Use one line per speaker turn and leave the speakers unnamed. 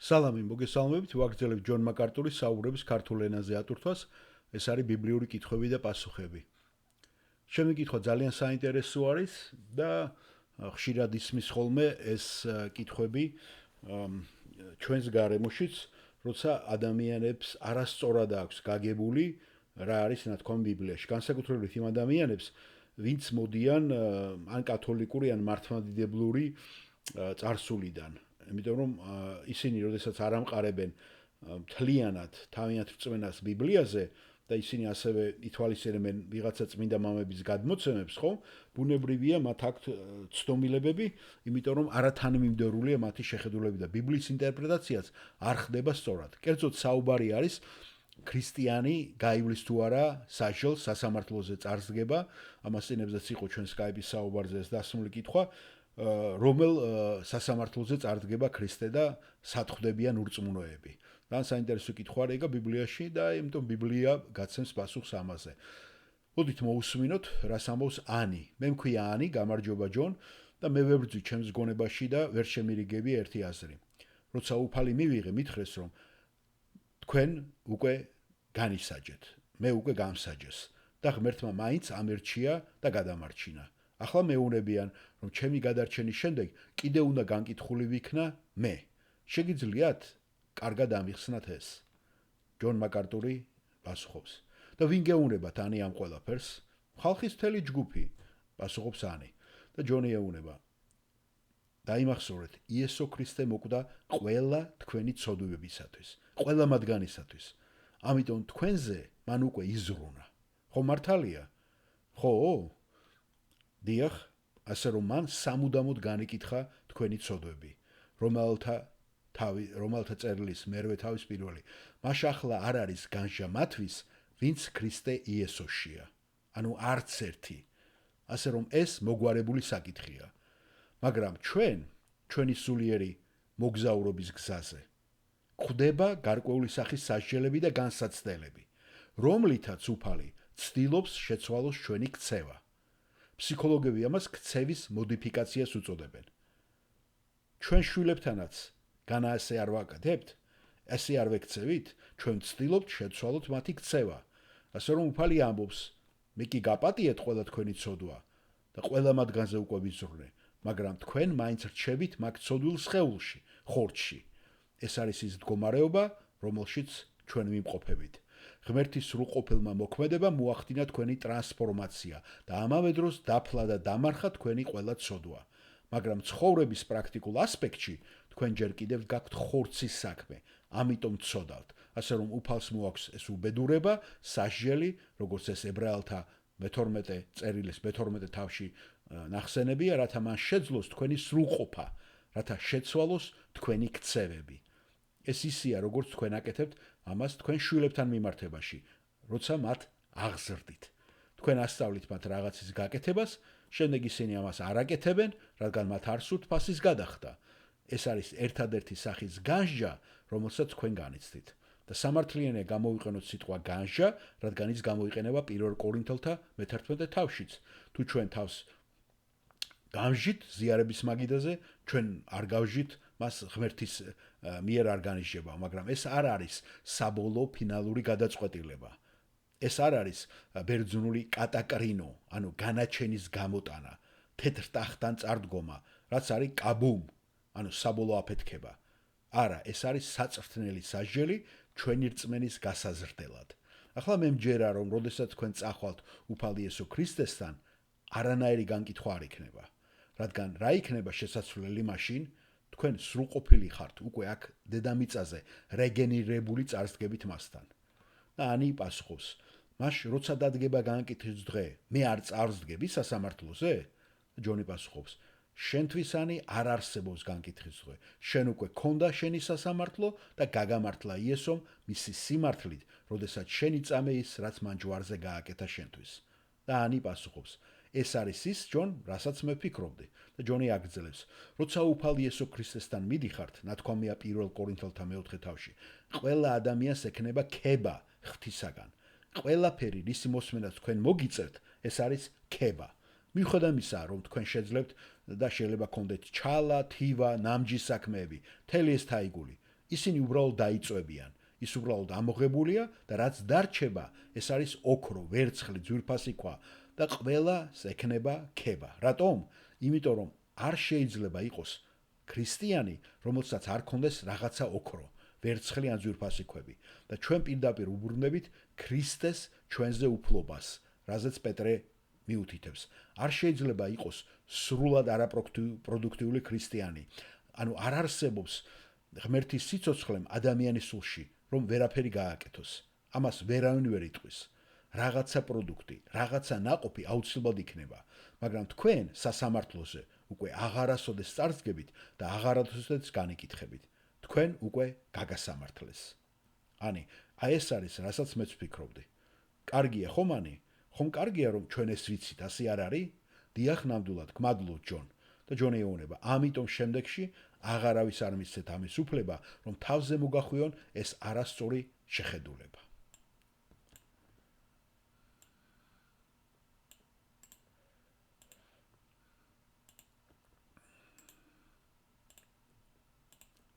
სალამი, მოგესალმებით, ვაგრძელებ ჯონ მაკარტურის საუბრების ქართულ ენაზე ატვირთვას. ეს არის ბიბლიური კითხვები და პასუხები. ჩემი კითხვა ძალიან საინტერესო არის და ხშირად ისმის ხოლმე ეს კითხვები ჩვენს გარემოშიც, როცა ადამიანებს არასწორად აქვს გაგებული რა არის ნათქვამი ბიბლიაში. განსაკუთრებით იმ ადამიანებს, ვინც მოდიან ან კათოლიკური, ან მართლმადიდებლური წარსულიდან. იმიტომ რომ ისინი როდესაც არ ამყარებენ მთლიანად თავიანთ რწმენას ბიბლიაზე და ისინი ასევე ითვალისწინებენ ვიღაცა წმინდა მამების გადმოცემებს, ხო? ბუნებრივია მათ აქვთ ცდომილებები, იმიტომ რომ არათანმიმდევრულია მათი შეხედულები და ბიბლიის ინტერპრეტაციაც არ ხდება სწორად. კერძოდ საუბარი არის ქრისტიანი გაივლის თუ არა სასჯელს სასამართლოზე წარსდგება, ამას წინებზეც იყო ჩვენ Skype-ის საუბარზე ეს დასმული კითხვა. რომელ სასამართლოზე წარდგება ქრისტე და სათხვდებიან ურწმუნოები. ძალიან საინტერესო კითხვა არის ბიბლიაში და იმიტომ ბიბლია გაცემს პასუხს ამაზე. მოდით მოусმინოთ, რას ამბობს ანი. მე მქვია ანი, გამარჯობა ჯონ და მე ვებრძვი ჩემს გონებაში და ვერ შემირიგები ერთი აზრი. როცა უფალი მივიღე, მითხრეს რომ თქვენ უკვე განისაჯეთ. მე უკვე გამსაჯეს და ღმერთმა მაინც ამერჩია და გადამარჩინა. ახლა მეუნებიან, რომ ჩემი გადარჩენის შემდეგ კიდე უნდა განკითხული ვიქნა მე. შეგიძლიათ კარგად ამიხსნათ ეს. ჯონ მაკარტური პასუხობს. და ვინ გეუნებათ ანი ამ ყველაფერს? ხალხის მთელი ჯგუფი, პასუხობს ანი. და ჯონი ეუნება. დაიმახსოვრეთ, იესო ქრისტე მოკვდა ყველა თქვენი ცოდვებისათვის, ყველა მათგანისათვის. ამიტომ თქვენზე მან უკვე იზრუნა. ხო მართალია? ხო? დიახ, ასე რომ მან სამუდამოდ განიკითხა თქვენი ცოდვები, რომელთა წერილის მერვე თავის პირველი. მაშ ახლა არ არის განსჯა მათთვის, ვინც ქრისტე იესოშია. ანუ არც ერთი. ასე რომ ეს მოგვარებული საკითხია. მაგრამ ჩვენი სულიერი მოგზაურობის გზაზე გვხვდება გარკვეული სახის სასჯელები და განსაცდელები, რომლითაც უფალი ცდილობს შეცვალოს ჩვენი ქცევა. ფსიქოლოგები ამას ქცევის მოდიფიკაციას უწოდებენ. ჩვენ შვილებთანაც განა ასე არ ვაკეთებთ, ასე არ ვექცევით, ჩვენ ვცდილობთ შეცვალოთ მათი ქცევა. ასე რომ უფალი ამბობს, მე კი გაპატიეთ ყველა თქვენი ცოდვა და ყველა მათგანზე უკვე ვიზრუნე, მაგრამ თქვენ მაინც რჩებით მაგ ცოდვილ სხეულში, ხორცში. ეს არის ის მდგომარეობა, რომელშიც ჩვენ ვიმყოფებით. ღმერთის სრულყოფილმა მოქმედებამ მოახდინა თქვენი ტრანსფორმაცია და ამავე დროს დაფლა და დამარხა თქვენი ყველა ცოდვა. მაგრამ ცხოვრების პრაქტიკულ ასპექტში თქვენ ჯერ კიდევ გაქვთ ხორცის საქმე, ამიტომ ცოდავთ. ასე რომ უფალს მოაქვს ეს უბედურება, სასჯელი, როგორც ეს ებრაელთა 12 წერილის 12 თავში ნახსენებია, რათა მან შეძლოს თქვენი სრულყოფა, რათა შეცვალოს თქვენი ქცევები. ეს ისია, როგორც თქვენ აკეთებთ ამას თქვენ შვილებთან მიმართებაში, როცა მათ აღზრდით. თქვენ ასწავლით მათ რაღაცის გაკეთებას, შემდეგ ისინი ამას არ აკეთებენ, რადგან მათ არ სურთ ფასის გადახდა. ეს არის ერთადერთი სახის განსჯა, რომელსაც თქვენ განიცდით. და სამართლიანია გამოვიყენოთ სიტყვა განსჯა, რადგან ის გამოიყენება 1 კორინთელთა 11 თავშიც. თუ ჩვენ თავს გამჟით ზიარების მაგიდაზე, ჩვენ არ გავჟით მას ღმერთის მიერ არ განისჯება, მაგრამ ეს არ არის საბოლოო ფინალური გადაწყვეტილება. ეს არ არის ბერძნული კატაკრინო, ანუ განაჩენის გამოტანა, თეთრ ტახტთან წარდგომა, რაც არის კაბუმ, ანუ საბოლოო აფეთქება. არა, ეს არის საწრთნელი სასჯელი ჩვენი რწმენის გასაზრდელად. ახლა მე მჯერა, რომ როდესაც თქვენ წახვალთ უფალ იესო ქრისტესთან, არანაირი განკითხვა არ იქნება. რადგან რა იქნება შესაძლებელი მაშინ, თქვენ სრულყოფილი ხართ უკვე აქ დედამიწაზე რეგენერირებული წარსდგებით მასთან. და ანი პასუხობს, მაშ როცა დადგება განკითხვის დღე, მე არ წარსდგები სასამართლოზე? ჯონი პასუხობს, შენთვის ანი არ არსებობს განკითხვის დღე. შენ უკვე ქონდა შენი სასამართლო და გაგამართლა იესომ მისი სიმართლით, როდესაც შენი წამე ის, რაც მან ჯვარზე გააკეთა შენთვის. და ანი პასუხობს, ეს არის ის, ჯონ, რასაც მე ვფიქრობდი. და ჯონი აგრძელებს, როცა უფალ იესო ქრისტესთან მიდიხართ, ნათქვამია 1 კორინთელთა 4 თავში, ყველა ადამიანს ექნება ქება ღვთისაგან. ყველაფერი, რისი მოსმენაც თქვენ მოგიწევთ, ეს არის ქება. მიუხედავად იმისა, რომ თქვენ შეძლებთ და შეიძლება გქონდეთ ჩალა, თივა, ნამჯის საქმეები, მთელი ეს თაიგული. ისინი უბრალოდ დაიწვევიან. ის უბრალოდ ამოღებულია და რაც დარჩება, ეს არის ოქრო, ვერცხლი, ძვირფასი ქვა და ყველას ექნება ქება. რატომ? იმიტომ რომ არ შეიძლება იყოს ქრისტიანი, რომელსაც არ ქონდეს რაღაცა ოქრო, ვერცხლი ან ძვირფასი ქვები და ჩვენ პირდაპირ უბრუნებით ქრისტეს ჩვენზე უფლობას, რაზეც პეტრე მიუთითებს. არ შეიძლება იყოს სრულად არაპროდუქტიული ქრისტიანი. ანუ არ არსებობს ღმერთის სიცოცხლემ ადამიანის სულში, რომ ვერაფერი გააკეთოს. ამას ვერავინ ვერ იტყვის. რაღაცა პროდუქტი, რაღაცა ნაყოფი აუცილებლად იქნება, მაგრამ თქვენ სასამართლოზე უკვე აღარასოდეს წარსდგებით და აღარასოდეს განიკითხებით. თქვენ უკვე გაგასამართლეს. აი ეს არის, რასაც მეც ვფიქრობდი. კარგია ხომ ანი? ხომ კარგია რომ ჩვენ ეს ვიცით, ასე არ არის? დიახ, ნამდვილად, გმადლობთ ჯონ. და ჯონი ეუბნება, ამიტომ შემდეგში აღარავის არ მისცეთ ამის უფლება, რომ თავზე მოგახვიონ ეს არასწორი შეხედულება.